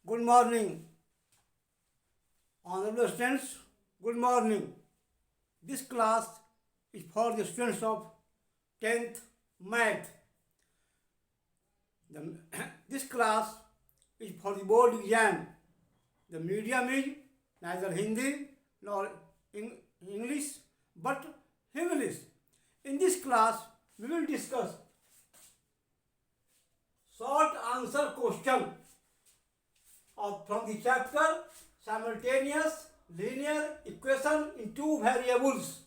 Good morning, honorable students. Good morning. This class is for the students of 10th Math. This class is for the board exam. The medium is neither Hindi nor English but English. In this class, we will discuss short answer question from the chapter simultaneous linear equation in two variables.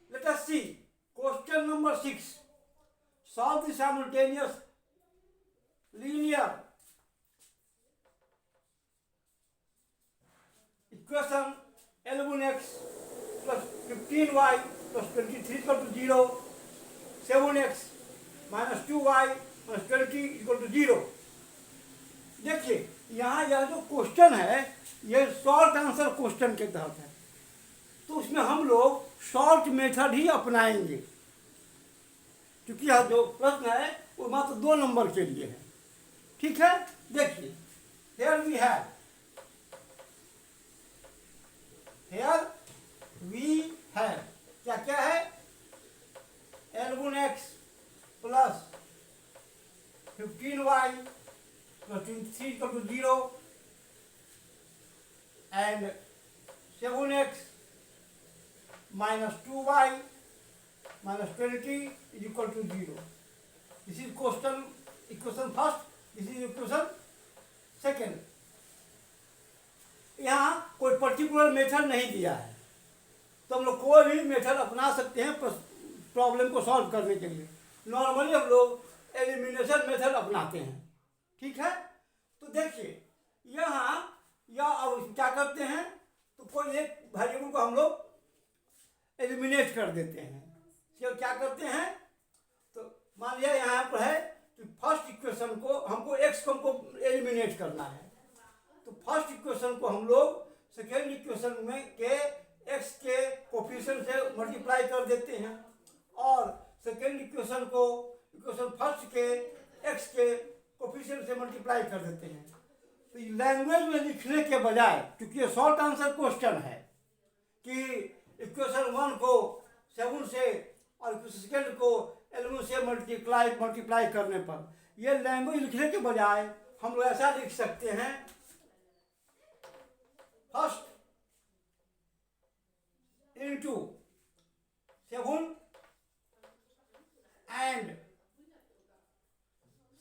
Let us see question number 6. Solve the simultaneous linear equation 11x plus 15y plus 23 equal to 0, 7x minus 2y plus 20 equal to 0. देखिए यहाँ यह जो question है ये short answer question के तहत है, तो उसमें हम लोग शॉर्ट मेथड ही अपनाएंगे, क्योंकि यह जो प्रश्न है वो मात्र 2 नंबर के लिए है। ठीक है, देखिए here we have क्या क्या है, L1x plus 15y plus 23 equal to 0 and 7x minus 2y minus 20 is equal to 0. This is equation first, this is equation second. यहाँ कोई पर्टिकुलर मेथड नहीं दिया है, तो हम लोग कोई भी मेथड अपना सकते हैं प्रॉब्लम को सॉल्व करने के लिए। नॉर्मली हम लोग एलिमिनेशन मेथड अपनाते हैं। ठीक है, तो देखिए यहाँ या अब क्या करते हैं, तो कोई एक वेरिएबल को हम लोग एलिमिनेट कर देते हैं। तो क्या करते हैं, तो मान लिया यहाँ पर है कि फर्स्ट इक्वेशन को हमको x को हमको एलिमिनेट करना है, तो फर्स्ट इक्वेशन को हम लोग सेकेंड इक्वेशन में के x के कोफिशिएंट से मल्टीप्लाई कर देते हैं और सेकेंड इक्वेशन को इक्वेशन फर्स्ट के x के कोफिशिएंट से मल्टीप्लाई कर देते हैं। तो लैंग्वेज में लिखने के बजाय, क्योंकि ये शॉर्ट आंसर क्वेश्चन है कि इक्वेशन 1 को 7 से और इक्वेशन सेकेंड को 11 से मल्टीप्लाई करने पर, ये लैंग्वेज लिखने के बजाय हम लोग ऐसा लिख सकते हैं, first into 7 and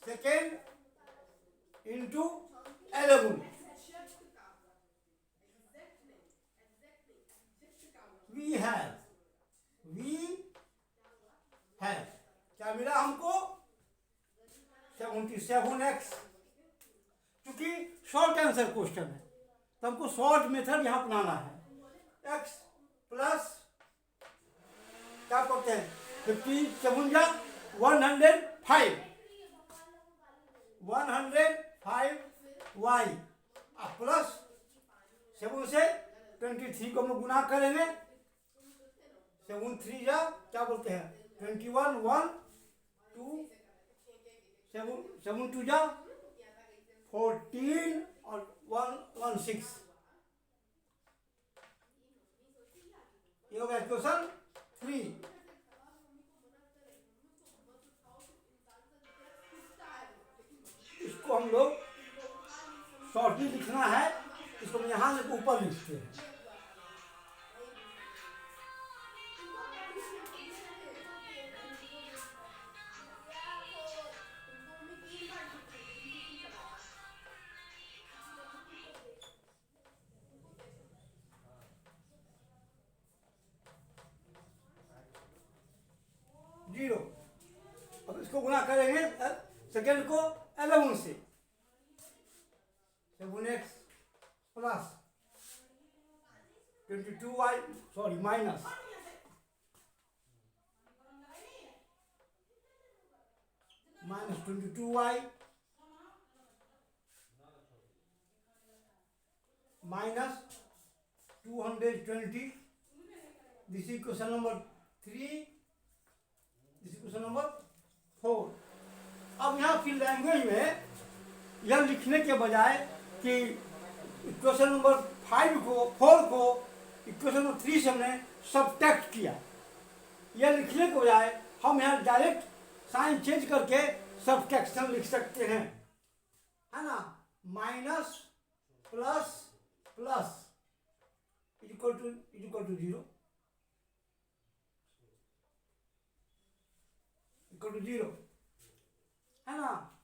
second into 11। We have क्या मिला हमको, 77x। क्योंकि शॉर्ट आंसर क्वेश्चन है तो हमको शॉर्ट मेथड यहाँ अपनाना है। x प्लस क्या करते हैं, 57 जा 105 y प्लस 7 से 23 को हम लोग गुना करेंगे, 7 3 जा क्या बोलते हैं 21 1 2 7 2 जा 14 और 1 6। ये हो गया क्वेश्चन 3। इसको हम लोग शॉर्टली लिखना है, इसको हम यहाँ से ऊपर लिखते हैं। जीरो, अब इसको गुना करेंगे सेकेंड को 11 से, 7x plus 22y minus minus 22y minus 220. This is question number 3. This is question number 4. अब यहाँ की लैंग्वेज में यह लिखने के बजाय कि इक्वेशन नंबर 4 को इक्वेशन नंबर 3 से हमने सब्ट्रैक्ट किया, यह लिखने के बजाय हम यहाँ डायरेक्ट साइन चेंज करके सब्ट्रैक्शन लिख सकते हैं, है ना। Minus plus plus equal to 0, equal to 0, है ना।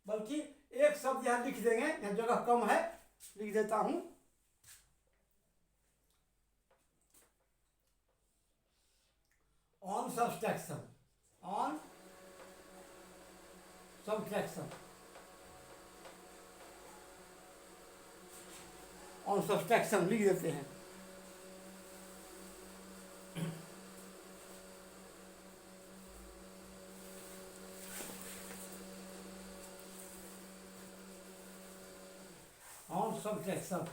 बल्कि एक शब्द यहां लिख देंगे, यहाँ जगह कम है, लिख देता हूं। On subtraction, on subtraction, on subtraction लिख देते हैं। ऑन सब्ट्रैक्शन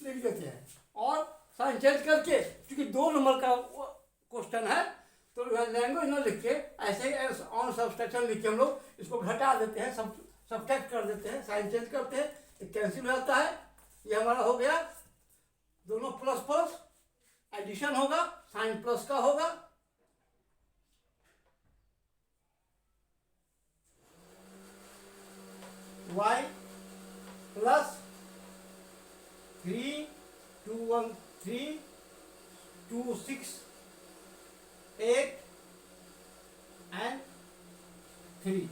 लिख देते हैं और साइन चेंज करके, क्योंकि 2 नंबर का क्वेश्चन है तो लैंग्वेज न लिख के ऐसे ही ऑन सब्ट्रैक्शन लिख के हम लोग इसको घटा देते हैं, सब्ट्रैक्ट कर देते हैं, साइन चेंज करते हैं, कैंसिल हो जाता है। ये हमारा हो गया, दोनों प्लस प्लस एडिशन होगा, साइन प्लस का होगा, y plus 3 2 1 3 2 6 8 and 3,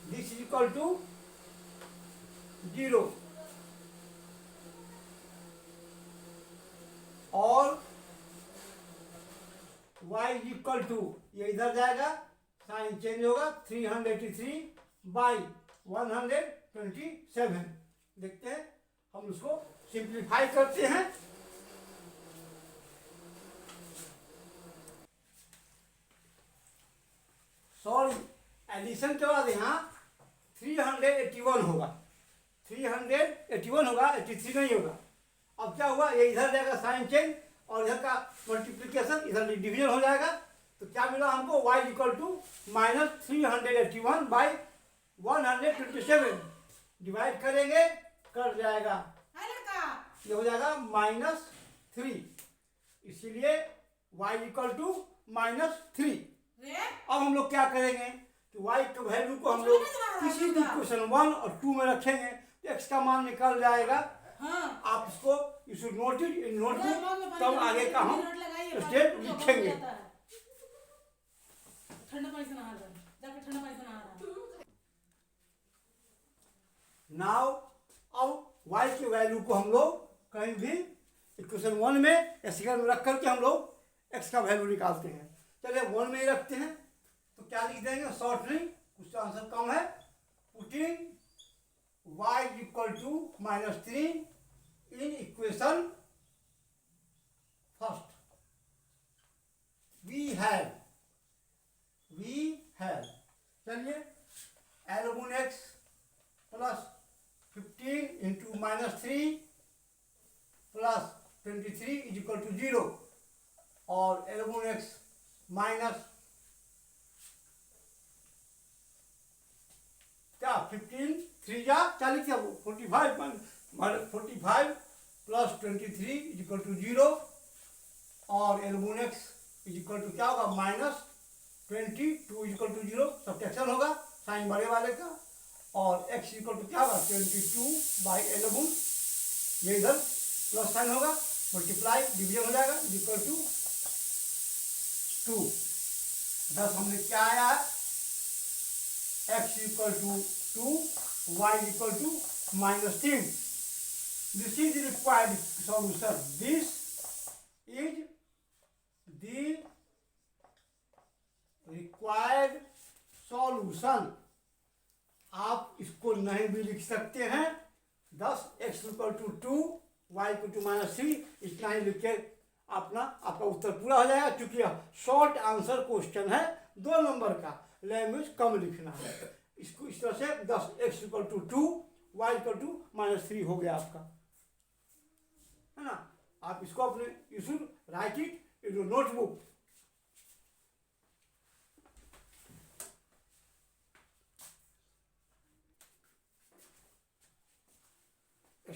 this is equal to 0, और y is equal to, ये इधर जाएगा, साइन चेंज होगा, 383 बाई 127। देखते हैं, हम उसको सिंप्लीफाई करते हैं। सॉरी, एडिशन के बाद यहाँ 381 होगा, 381 होगा, 83 नहीं होगा। अब क्या हुआ, ये इधर जाएगा साइन चेंज और इधर का मल्टीप्लिकेशन, इधर डिवीजन हो जाएगा, तो क्या मिला हमको, y equal to minus 381 by 127, divide करेंगे, कट जाएगा, ये हो जाएगा -3, इसीलिए y इक्वल टू -3। अब हम लोग क्या करेंगे कि y के वैल्यू को हम लोग किसी भी क्वेश्चन 1 और 2 में रखेंगे तो x का मान निकल जाएगा। हाँ। आप इसको you should note it in notebook, तब आगे का हम स्टेप लिखेंगे। ठंडा पानी से नहा जाके ठंडा पानी से नहा। नाउ अब y की वैल्यू को हम लोग कहीं भी इक्वेशन 1 में या सेकंड में रख करके हम लोग x का वैल्यू निकालते हैं। चलिए 1 में ही रखते हैं, तो क्या लिख देंगे, शॉर्टली, कुछ आंसर कम है, putting y equal to -3 in equation first, we have, चलिए L1x plus 15 into -3 plus 23 is equal to 0, और L1x माइनस क्या 15 3 जा 40 क्या 45 प्लस 23 इज इक्वल टू 0, और L1x इज इक्वल टू क्या होगा, -22 इज इक्वल टू 0, सब्ट्रैक्शन होगा साइन बड़े वाले का, और x इक्वल टू क्या होगा 22 बाई 11, ये इधर प्लस साइन होगा, मल्टीप्लाई डिवीजन हो जाएगा, इक्वल टू 2। 10 हमने क्या आया है, x equal to 2, y equal to -3। This is required solution, this is the required solution. आप इसको नहीं भी लिख सकते हैं, 10 x equal to 2, y equal to -3, इतना ही लिख के अपना आपका उत्तर पूरा हो जाएगा। क्योंकि शॉर्ट आंसर क्वेश्चन है, 2 नंबर का, लैंग्वेज कम लिखना है। इसको इस तरह से 10 x equal to 2, y equal to -3 हो गया आपका, है ना। आप इसको अपने you should write it in your notebook.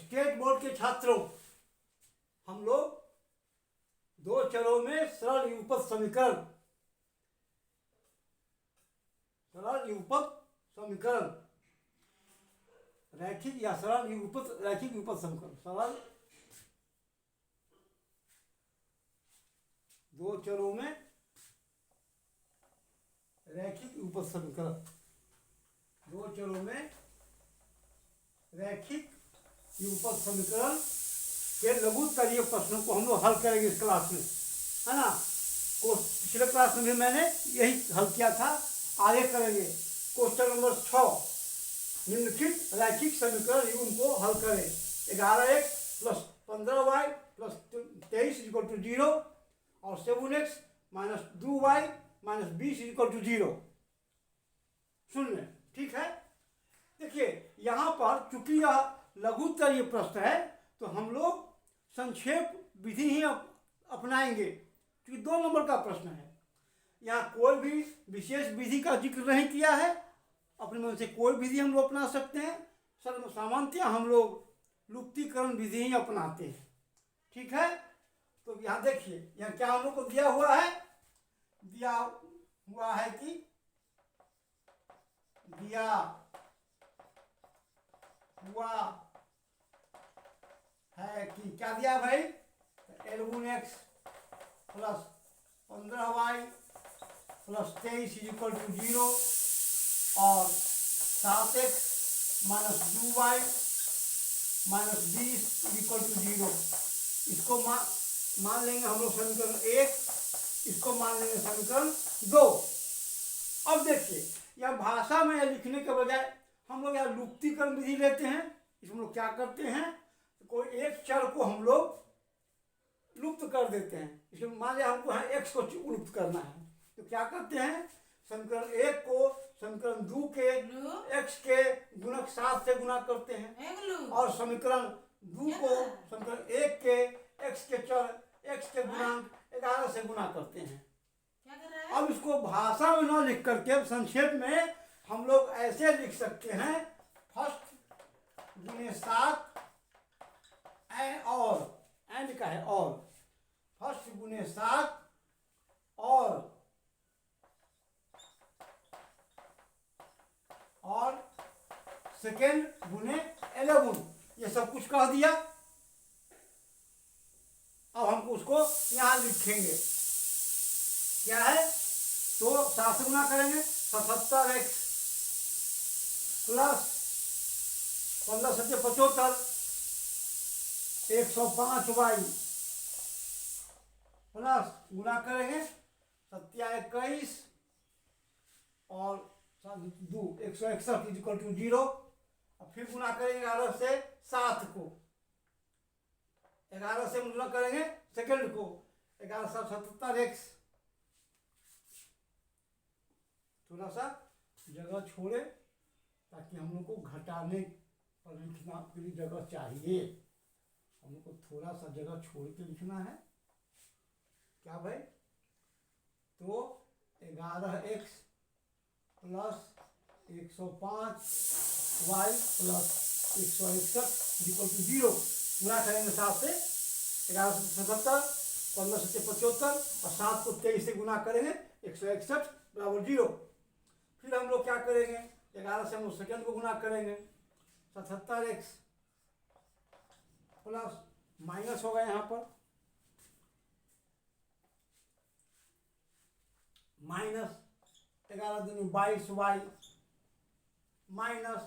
State board के छात्रों, हम लोग दो चरों में सरल युगपत समीकरण रैखिक या सरल युगपत रैखिक युगपत समीकरण, सरल दो चरों में रैखिक युगपत समीकरण, दो चरों में रैखिक युगपत समीकरण के लघुत्तरीय प्रश्नों को हम लोग हल करेंगे इस क्लास में, है ना। पिछले क्लास में भी मैंने यही हल किया था, आगे करेंगे। क्वेश्चन नंबर 6, निम्नलिखित रैखिक समीकरण युग्म को हल करें। 11x plus 15y plus 23 equal to 0 और 7x minus 2y minus 20 equal to 0। सुन लें, ठीक है। देखिए यहाँ पर चूंकि यह लघुत्तरीय प्रश्न है तो हम लोग संक्षेप विधि ही अपनाएंगे, क्योंकि 2 नंबर का प्रश्न है। यहाँ कोई भी विशेष विधि का जिक्र नहीं किया है, अपने मन से कोई विधि हम लोग अपना सकते हैं। सामान्यतः हम लोग लुप्तीकरण विधि ही अपनाते हैं, ठीक है। तो यहाँ देखिए, यहाँ क्या हम लोग को दिया हुआ है कि दिया हुआ है कि क्या दिया भाई, L1x plus 15y plus 23 equal to 0 और 7x minus 2y minus 20 equal to 0। इसको मान लेंगे हम लोग समीकरण 1, इसको मान लेंगे समीकरण 2। अब देखिए, यह भाषा में लिखने के बजाय हम लोग यहाँ लुप्तीकरण विधि लेते हैं। इसमें लोग क्या करते हैं, कोई एक चर को हम लोग लुप्त कर देते हैं। इसमें मान लिया हमको यहाँ x को लुप्त करना है, तो क्या करते हैं, समीकरण 1 को समीकरण 2 के x के गुणक 7 से गुना करते हैं और समीकरण 2 को समीकरण 1 के x के चर x के गुणांक 11 से गुना करते हैं। अब इसको भाषा में न लिख करके संक्षेप में हम लोग ऐसे लिख सकते हैं, फर्स्ट गुने 7 और एंड का है, और फर्स्ट गुने 7 और सेकेंड गुने 11, ये सब कुछ कह दिया। अब हमको उसको यहाँ लिखेंगे, क्या है, तो 7 से गुना करेंगे 77x प्लस 15 7 75 105y प्लस गुना करेंगे 7 21 और 2 161 इक्वल टू 0। और फिर गुना करेंगे 11 से 7 को, 11 से गुना करेंगे सेकंड को, 11 7 77x। थोड़ा सा जगह छोड़े ताकि हम लोग को घटाने पर लिखना के लिए जगह चाहिए, हम लोग को थोड़ा सा जगह छोड़ के लिखना है। क्या भाई, तो 11x plus 105y plus 161 equal to 0 गुना करेंगे 7 से, 11 से 77, 15 से 75 और 7 को 23 से गुना करेंगे 161 बराबर 0। फिर हम लोग क्या करेंगे, 11 से हम लोग सेकेंड को गुना करेंगे 77x प्लस माइनस होगा यहाँ पर माइनस 11 दूनी 22y minus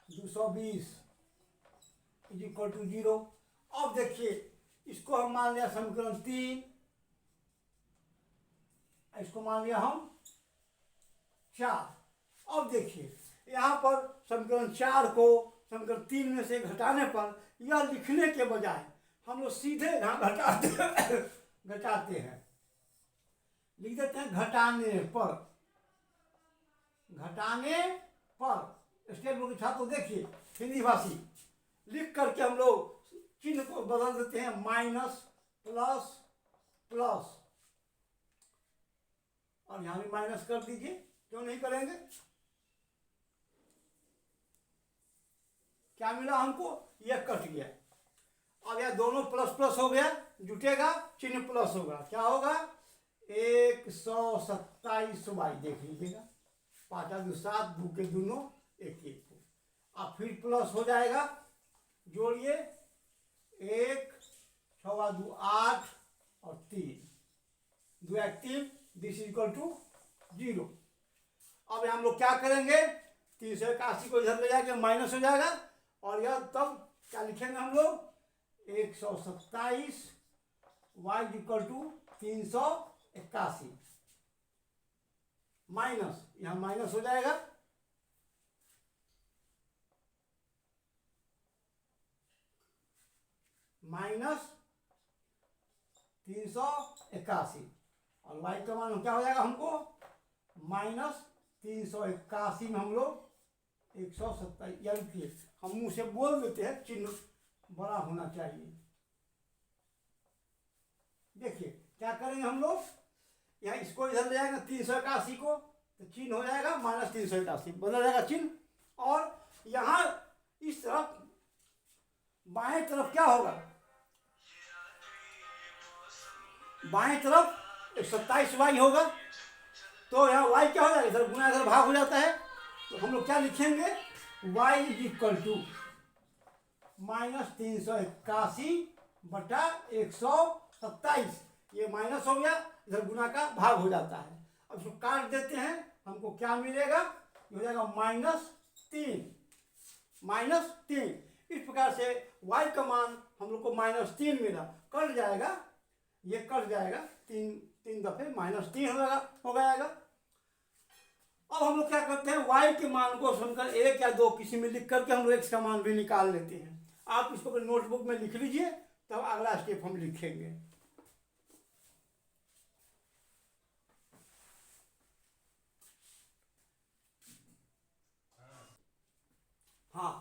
220 is equal to 0। अब देखिए, इसको हम मान लिया समीकरण 3, इसको मान लिया हम 4। अब देखिए यहाँ पर समीकरण 4 को समीकरण 3 में से घटाने पर यह लिखने के बजाय हम लोग सीधे यहाँ घटाते हैं, लिख देते हैं घटाने पर स्टेट बोर्ड के छात्र देखिए, हिंदी भाषी लिख करके हम लोग चिन्ह को बदल देते हैं, माइनस प्लस प्लस, और यहाँ भी माइनस कर दीजिए, क्यों नहीं करेंगे। क्या मिला हमको, ये कट गया। अब यह दोनों प्लस प्लस हो गया, जुटेगा, चिन्ह प्लस होगा, क्या होगा 127 वाई, देख लीजिएगा 5×7 2 के दोनों 1 को। अब फिर प्लस हो जाएगा, जोड़िए 1 6 2 8 और 3 2 1 3, दिस इक्वल टू 0। अब हम लोग क्या करेंगे, 381 को इधर ले जाके माइनस हो जाएगा, और यह तब क्या लिखेंगे हम लोग 127 वाई इक्वल टू 381 माइनस, यहां माइनस हो जाएगा, माइनस 381, और वाई का मान क्या हो जाएगा हमको माइनस 381 में हम लोग 127, यानी हम मुंह से बोल देते हैं, चिन्ह बड़ा होना चाहिए। देखिए क्या करेंगे हम लोग, यहाँ इसको इधर ले जाएगा 381 को, तो चिन्ह हो जाएगा माइनस 381, बदल जाएगा चिन्ह। और यहाँ इस तरफ बाएं तरफ क्या होगा, बाएं तरफ 127 वाई होगा, तो यहाँ वाई क्या हो जाएगा, इधर गुना इधर भाग हो जाता है, तो हम लोग क्या लिखेंगे y इक्वल टू माइनस 381 बटा 127, ये माइनस हो गया, इधर गुना का भाग हो जाता है। अब इसको काट देते हैं, हमको क्या मिलेगा, ये हो जाएगा -3। इस प्रकार से y का मान हम लोग को -3 मिला, कट जाएगा, ये कट जाएगा, 3 दफे -3 हो जाएगा। अब हम लोग क्या करते हैं, y के मान को सुनकर 1 या 2 किसी में लिख करके हम लोग x का मान भी निकाल लेते हैं। आप इसको अपने नोटबुक में लिख लीजिए, तब अगला स्टेप हम लिखेंगे। हाँ,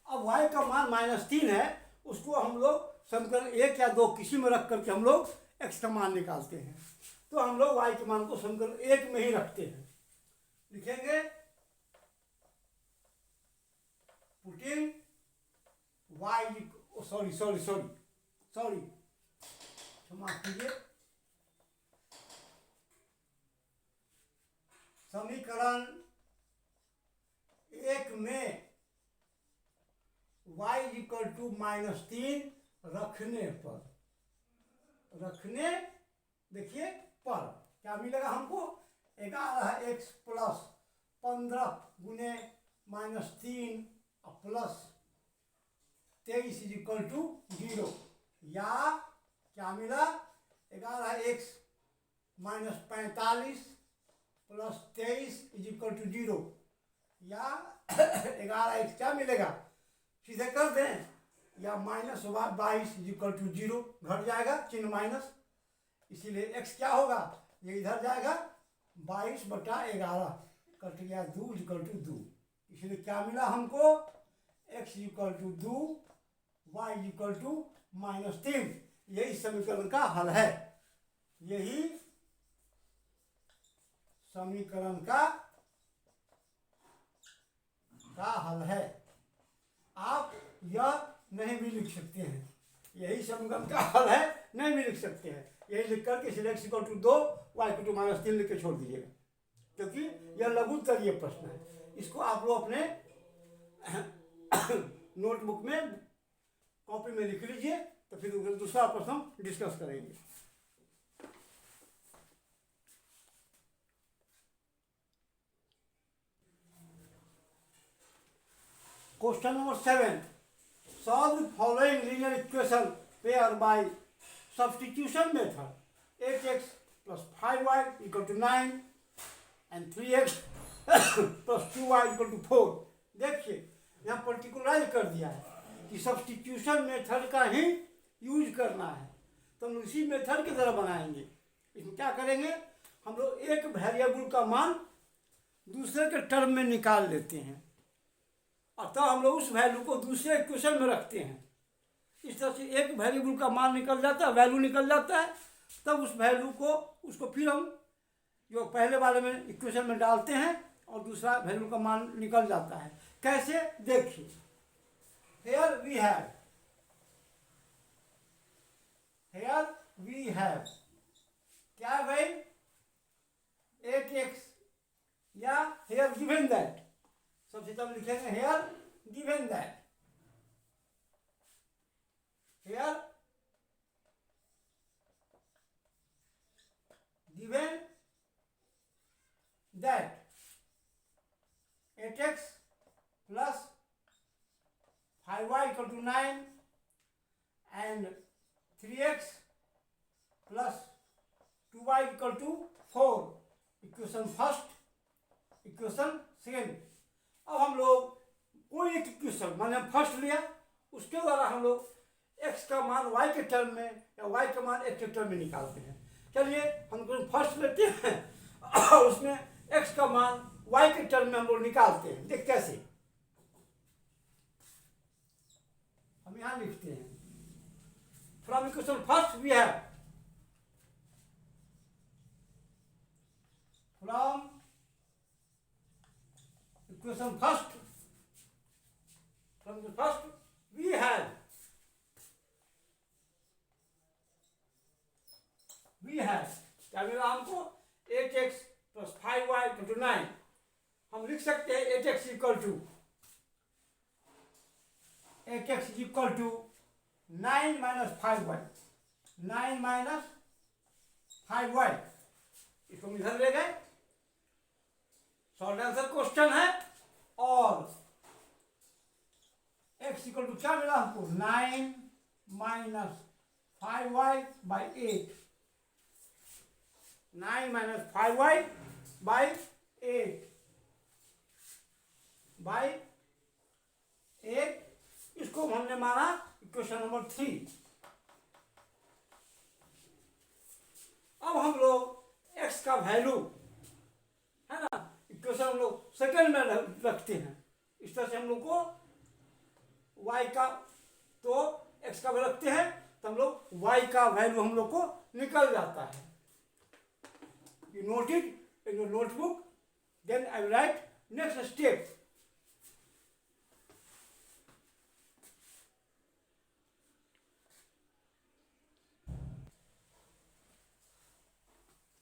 अब y का मान -3 है, उसको हम लोग समीकरण 1 या 2 किसी में रख करके हम लोग x का मान निकालते हैं। तो हम लोग y के मान को समीकरण 1 में ही रखते हैं, लिखेंगे पुटिंग y, सॉरी क्षमा कीजिए, समीकरण 1 में y इक्वल टू -3 रखने देखिए पर क्या मिलेगा हमको, 11x प्लस 15 गुने -3 प्लस 23 इक्वल टू 0, या क्या मिला 11x minus 45 plus 23 equal to 0, या 11x क्या मिलेगा, सीधे कर दें, या -22 इक्वल टू 0, घट जाएगा चिन्ह माइनस, इसीलिए x क्या होगा, ये इधर जाएगा 22 बटा 11, कट गया 2 इक्वल टू 2, इसलिए क्या मिला हमको x equal to 2, y equal to -3। यही समीकरण का हल है, यही समीकरण का हल है। आप यह नहीं भी लिख सकते हैं, यही समीकरण का हल है, नहीं भी लिख सकते हैं, यही लिख करके x equal to 2, y equal to -3 लिख के छोड़ दीजिएगा, क्योंकि यह लघुत्तरीय प्रश्न है। इसको आप लोग अपने नोटबुक में कॉपी में लिख लीजिए, तो फिर दूसरा प्रश्न हम डिस्कस करेंगे। Question number 7, solve following linear equation pair bye substitution method, 8x plus 5y equal to 9 and 3x plus 2y equal to 4। देखिए यहाँ पर्टिकुलराइज कर दिया है कि सब्स्टिट्यूशन मेथड का ही यूज करना है, तो हम उसी मेथड की तरह बनाएंगे। इसमें क्या करेंगे, हम लोग एक वेरिएबल का मान दूसरे के टर्म में निकाल लेते हैं, और तब हम लोग उस वैल्यू को दूसरे इक्वेशन में रखते हैं। इस तरह से एक वेरिएबल का मान निकल जाता है, वैल्यू निकल जाता है, तब उस वैल्यू को उसको फिर हम जो पहले वाले में इक्वेशन में डालते हैं और दूसरा वैल्यू का मान निकल जाता है। कैसे, देखिए here we have क्या है भाई 8x या here given that सबसे हम लिखेंगे here given that here given that 8x plus 5y equal to 9 and 3x plus 2y equal to 4 equation first equation second. अब हम लोग कोई एक इक्वेशन माने फर्स्ट लिया उसके द्वारा हम लोग x का मान y के टर्म में या y का मान x के टर्म में निकालते हैं। चलिए हम फर्स्ट लेते हैं और उसमें x का मान y के टर्म में हम लोग निकालते हैं। देख कैसे हम यहां लिखते हैं from equation first we have from equation first we have क्या मिला हमको 8x plus 5y equal to 9। हम लिख सकते हैं 8x equal to 9 minus 5y 9 minus 5y इसको इधर ले गए। शॉर्ट आंसर क्वेश्चन है और x इक्वल टू क्या मिला हमको 9 minus 5y by 8 9 minus 5y by 8 इसको हमने माना इक्वेशन नंबर 3। अब हम लोग x का वैल्यू है ना इक्वेशन हम लोग सेकेंड में रखते हैं। इस तरह से हम लोग को y का तो x का वैल्यू रखते हैं तो हम लोग y का वैल्यू हम लोग को निकल जाता है। You note it in your notebook then I will write next step.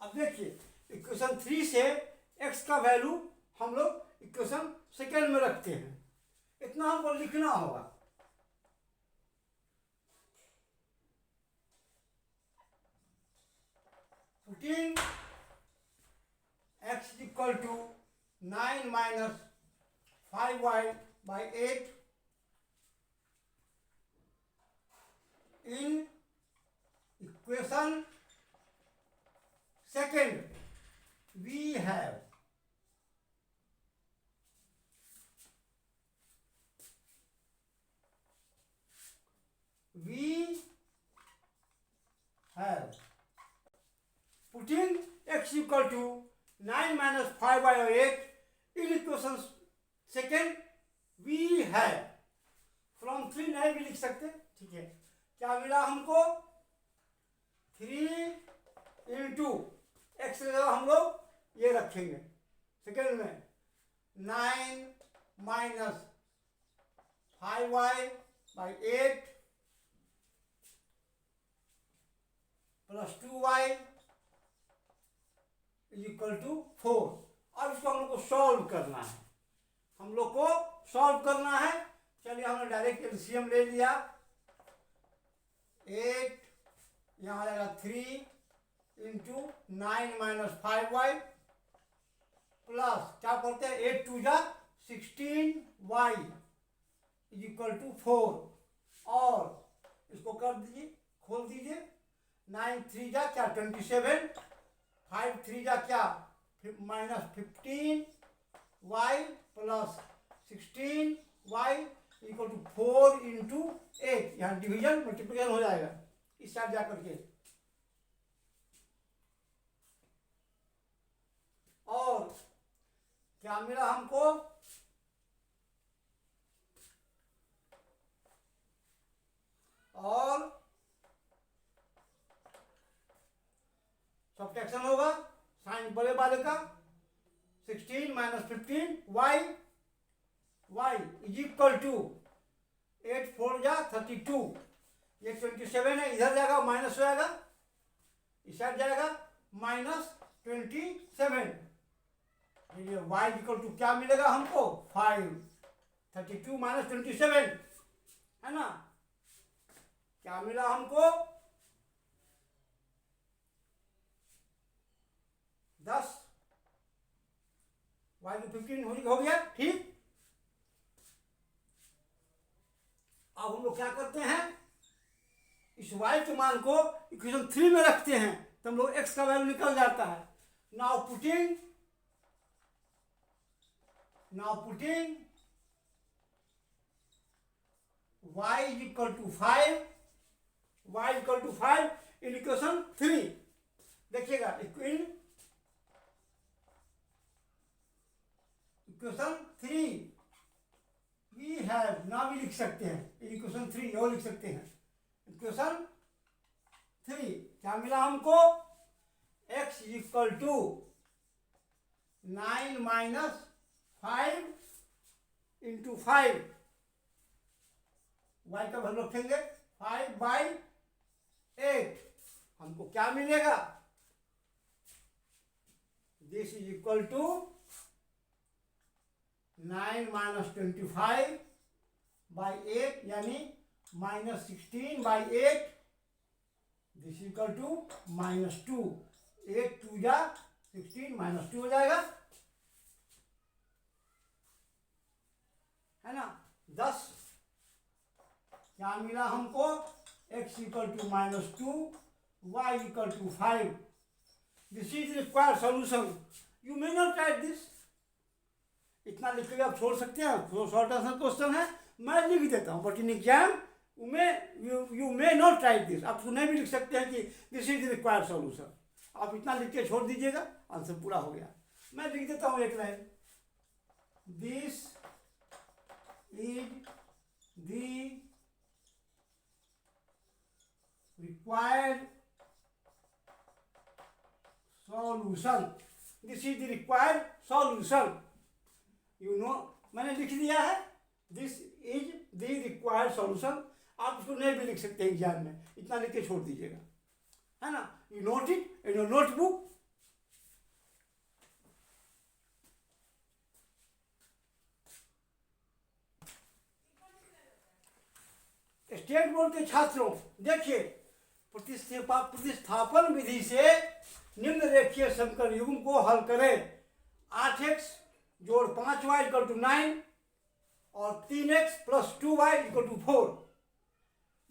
अब देखिए इक्वेशन 3 से x का वैल्यू हम लोग इक्वेशन सेकेंड में रखते हैं। इतना हमको लिखना होगा। Putting x equal to 9 minus 5y by 8 in equation second we have putting x equal to 9 minus 5 by 8 in equation second we have from 3 नहीं भी लिख सकते ठीक है। क्या मिला हमको 3 into x की जगह हम लोग ये रखेंगे सेकेंड में 9 minus 5y by 8 plus 2y is equal to 4। अब इसको हम लोग को सॉल्व करना है। हम लोग को सॉल्व करना है। चलिए हमने डायरेक्ट एलसीएम ले लिया 8 यहाँ आ जाएगा 3 इंटू 9 माइनस 5y प्लस क्या करते हैं 8 2 जा 16y इज इक्वल टू 4 और इसको कर दीजिए खोल दीजिए 9 3 जा क्या 27 5 3 जा क्या minus 15y plus 16y equal to 4 into 8 यहाँ डिवीजन मल्टीप्लिकेशन हो जाएगा इस साइड जा करके और क्या मिला हमको और सब्ट्रैक्शन होगा साइन बड़े वाले का 16 minus 15 y is equal to 8 4 जा 32, ये 27 है, इधर जाएगा माइनस हो जाएगा, इस साइड जाएगा -27। y इक्वल टू क्या मिलेगा हमको 5, 32 - 27 है ना, क्या मिला हमको 10, y को 15 हो गया। ठीक, अब हम लोग क्या करते हैं, इस y के मान को इक्वेशन 3 में रखते हैं, तो हम लोग x का वैल्यू निकल जाता है। Now putting y is equal to 5, y equal to 5 in equation 3। देखिएगा इन इक्वेशन 3 वी हैव, ना भी लिख सकते हैं, इन इक्वेशन 3 और लिख सकते हैं। इक्वेशन 3 क्या मिला हमको, x equal to 9 - 5 into 5, y का वैल्यू रखेंगे 5/8, हमको क्या मिलेगा, दिस इज इक्वल टू 9 - 25/8 यानी -16/8, दिस इक्वल टू -2, 8 2 जा 16 -2 हो जाएगा, है ना। 10 क्या मिला हमको, x equal to -2, y equal to 5। This is required solution, you may not write this, इतना लिख के आप छोड़ सकते हैं, शॉर्ट आंसर क्वेश्चन है, मैं लिख देता हूँ, but in exam you may not write this, आप नहीं भी लिख सकते हैं कि दिस इज रिक्वायर्ड सॉल्यूशन, आप इतना लिख के छोड़ दीजिएगा, आंसर पूरा हो गया। मैं लिख देता हूँ एक line, this is the required solution, this is the required solution, you know, मैंने लिख दिया है, this is the required solution, आप इसको नहीं भी लिख सकते हैं एग्जाम में, इतना लिख के छोड़ दीजिएगा, है ना। you note it in your notebook। State board के छात्रों देखिए, प्रतिस्थापन विधि से निम्न रेखीय समीकरण युग्म को हल करें। 8x जोड़ 5y इक्वल टू 9 और 3x plus 2y equal to 4।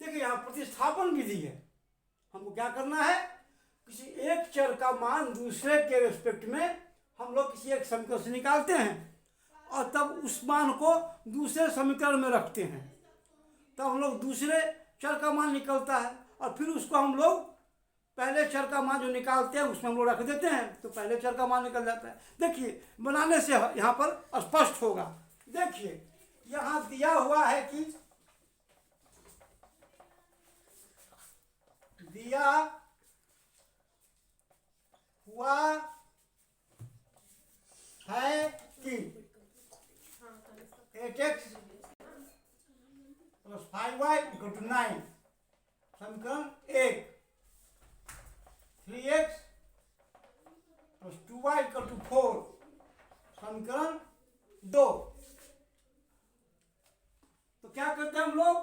देखिए यहाँ प्रतिस्थापन विधि है, हमको क्या करना है, किसी एक चर का मान दूसरे के रेस्पेक्ट में हम लोग किसी एक समीकरण से निकालते हैं और तब उस मान को दूसरे समीकरण में रखते हैं, तब हम लोग दूसरे चर का मान निकलता है और फिर उसको हम लोग पहले चर का मान जो निकालते हैं उसमें हम लोग रख देते हैं, तो पहले चर का मान निकल जाता है। देखिए बनाने से यहाँ पर स्पष्ट होगा। देखिए यहाँ दिया हुआ है कि दिया हुआ है कि 8x plus 5y equal to 9, समीकरण 1, 3x plus 2y equal to 4, समीकरण 2। तो क्या करते हैं हम लोग,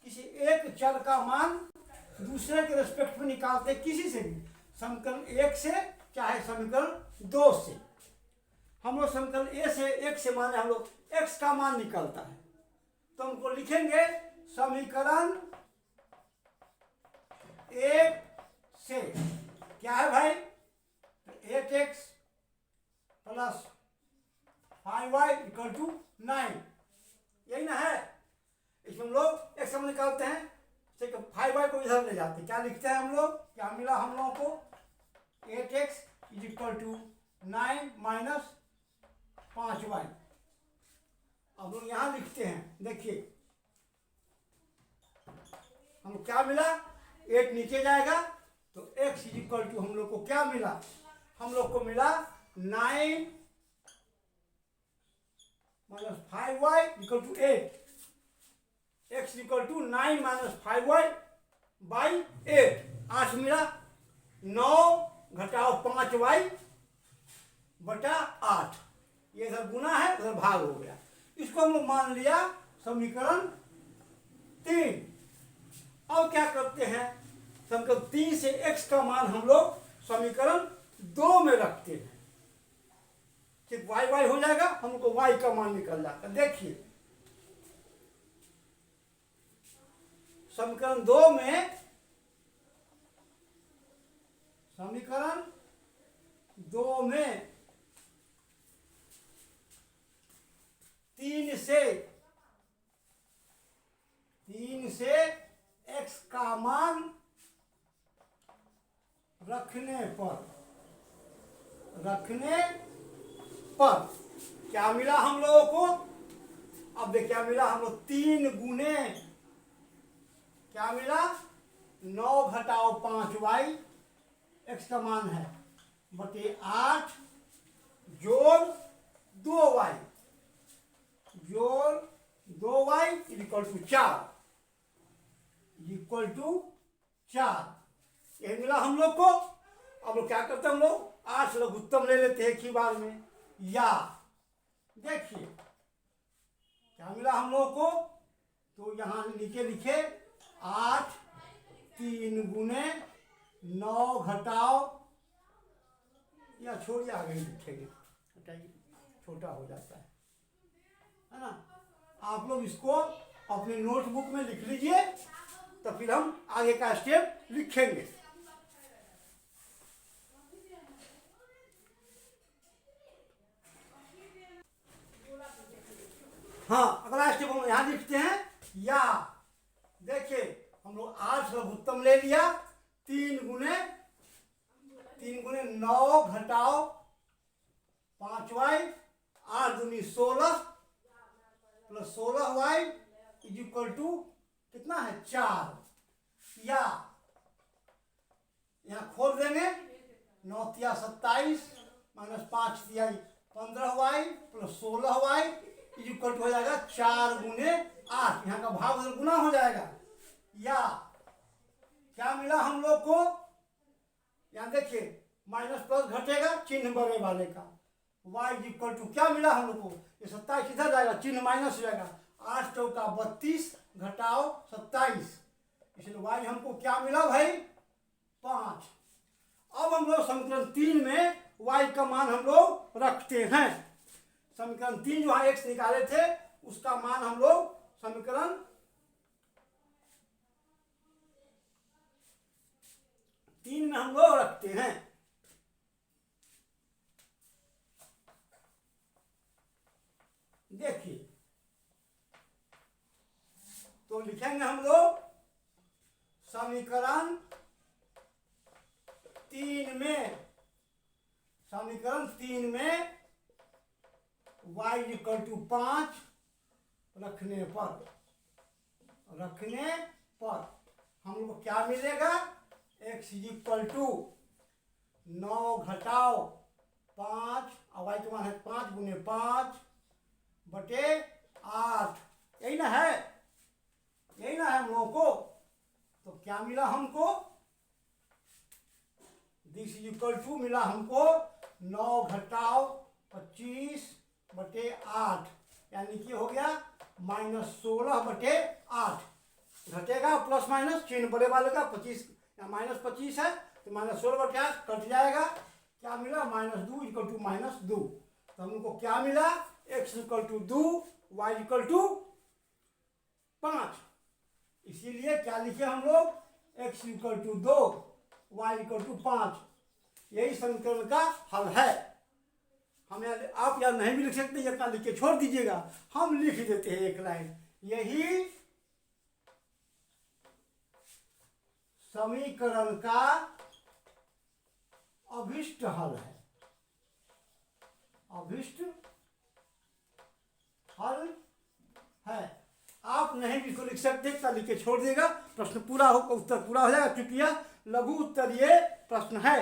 किसी एक चर का मान दूसरे के रेस्पेक्ट में निकालते हैं, किसी से भी, समीकरण 1 से चाहे समीकरण 2 से। हम लोग समीकरण ए से 1 से माने हम लोग x का मान निकलता है, तो हमको लिखेंगे समीकरण 1 से क्या है भाई, 8x plus 5y equal to 9, यही ना है। इसमें हम लोग x हम निकालते हैं, 5y को इधर ले जाते हैं, क्या लिखते हैं हम लोग, क्या मिला हम लोगों को, 8x is equal to 9 minus 5y। अब लोग यहाँ लिखते हैं, देखिए हम क्या मिला, 8 नीचे जाएगा तो x इज इक्वल टू हम लोग को क्या मिला, हम लोग को मिला 9 minus 5y equal to 8। x equal to 9 minus 5y by 8। 8 मिला, 9 घटाओ 5y बटा 8। ये इधर गुना है, उधर भाग हो गया। इसको हम लोग मान लिया समीकरण 3। अब क्या करते हैं, समीकरण 3 से x का मान हम लोग समीकरण 2 में रखते हैं। सिर्फ y y हो जाएगा, हमको y का मान निकल जाता है। देखिए समीकरण 2 में, समीकरण 2 में 3 से x का मान रखने पर क्या मिला हम लोगों को। अब देखिए क्या मिला हम लोग, 3 गुने क्या मिला, 9 घटाओ 5y x का मान है बटे 8 जोड़ 2y इक्वल टू 4 यही मिला हम लोग को। अब लोग क्या करते हैं, हम लोग 8 लघुत्तम ले लेते हैं एक ही बार में। या देखिए क्या मिला हम लोग को, तो यहाँ नीचे लिखे 8 3 गुने 9 घटाओ, या छोड़िए आगे लिखेंगे, हटाइए छोटा हो जाता है ना। आप लोग इसको अपने नोटबुक में लिख लीजिए, तो फिर हम आगे का स्टेप लिखेंगे। हाँ, अगला स्टेप हम यहां लिखते हैं। या देखिए हम लोग 8 लघुत्तम ले लिया, 3 गुने 9 घटाओ 5y 8 दूनी 16 plus 16y is equal to कितना है 4। या यहाँ खोल देंगे, 9 तिया 27 माइनस 5 तिया 15y plus 16y is equal to हो जाएगा 4 गुने 8। यहाँ का भाग उधर गुना हो जाएगा। या क्या मिला हम लोग को, यहाँ देखिए माइनस प्लस घटेगा चिन्ह बड़े वाले का, y इज इक्वल टू क्या मिला हम लोग को, ये 27 इधर जाएगा, चिन्ह माइनस हो जाएगा, 8 चौका 32 घटाओ 27, इसलिए y हमको क्या मिला भाई 5। अब हम लोग समीकरण 3 में y का मान हम लोग रखते हैं। समीकरण 3 जो यहाँ x निकाले थे उसका मान हम लोग समीकरण 3 में हम लोग रखते हैं। देखिए तो लिखेंगे हम लोग समीकरण 3 में y इक्वल टू 5 रखने पर हम लोग को क्या मिलेगा, x इक्वल टू 9 घटाओ 5 और y का मान है 5 गुने 5 बटे 8। यही ना है हम लोगों को। तो क्या मिला हमको, दिस इक्वल टू मिला हमको 9 घटाओ 25 बटे 8, यानी कि हो गया माइनस 16 बटे 8। घटेगा प्लस माइनस चिन्ह बड़े वाले का, 25 या माइनस 25 है तो माइनस 16 बटे 8 कट जाएगा। क्या मिला -2 इक्वल टू -2। तो हमको क्या मिला, x equal to 2 y equal to 5। इसीलिए क्या लिखे हम लोग, x equal to 2 y equal to 5। यही समीकरण का हल है। हम आप यार नहीं भी लिख सकते, इतना लिख के छोड़ दीजिएगा, हम लिख देते हैं एक लाइन, यही समीकरण का अभिष्ट हल है। अभिष्ट हल है। आप नहीं भी इसको लिख सकते, इतना लिख के छोड़ देगा, प्रश्न पूरा हो, उत्तर पूरा हो जाएगा, क्योंकि यह लघु उत्तरीय प्रश्न है।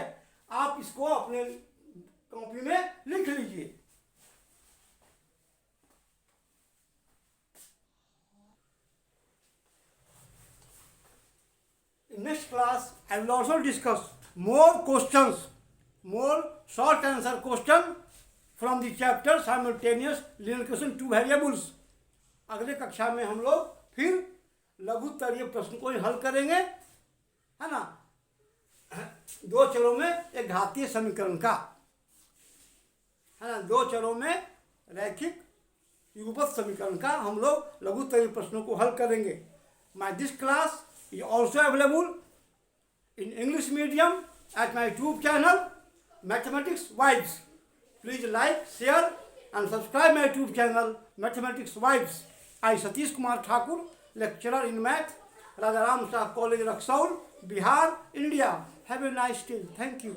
आप इसको अपने कॉपी में लिख लीजिए। next class I will also discuss more questions, more short answer question from the chapter simultaneous linear equation two variables. अगले कक्षा में हम लोग फिर लघुत्तरीय प्रश्न को ही हल करेंगे, है ना, दो चरों में एक घातीय समीकरण का, है ना, दो चरों में रैखिक युगपत समीकरण का हम लोग लघुत्तरीय प्रश्नों को हल करेंगे. This class is also available in English medium at my YouTube channel Mathematics Vibes. Please like, share and subscribe my YouTube channel Mathematics Vibes. I Satish Kumar Thakur, lecturer in math, Rajaram Shah College, Raxaul, Bihar, India. Have a nice day. Thank you.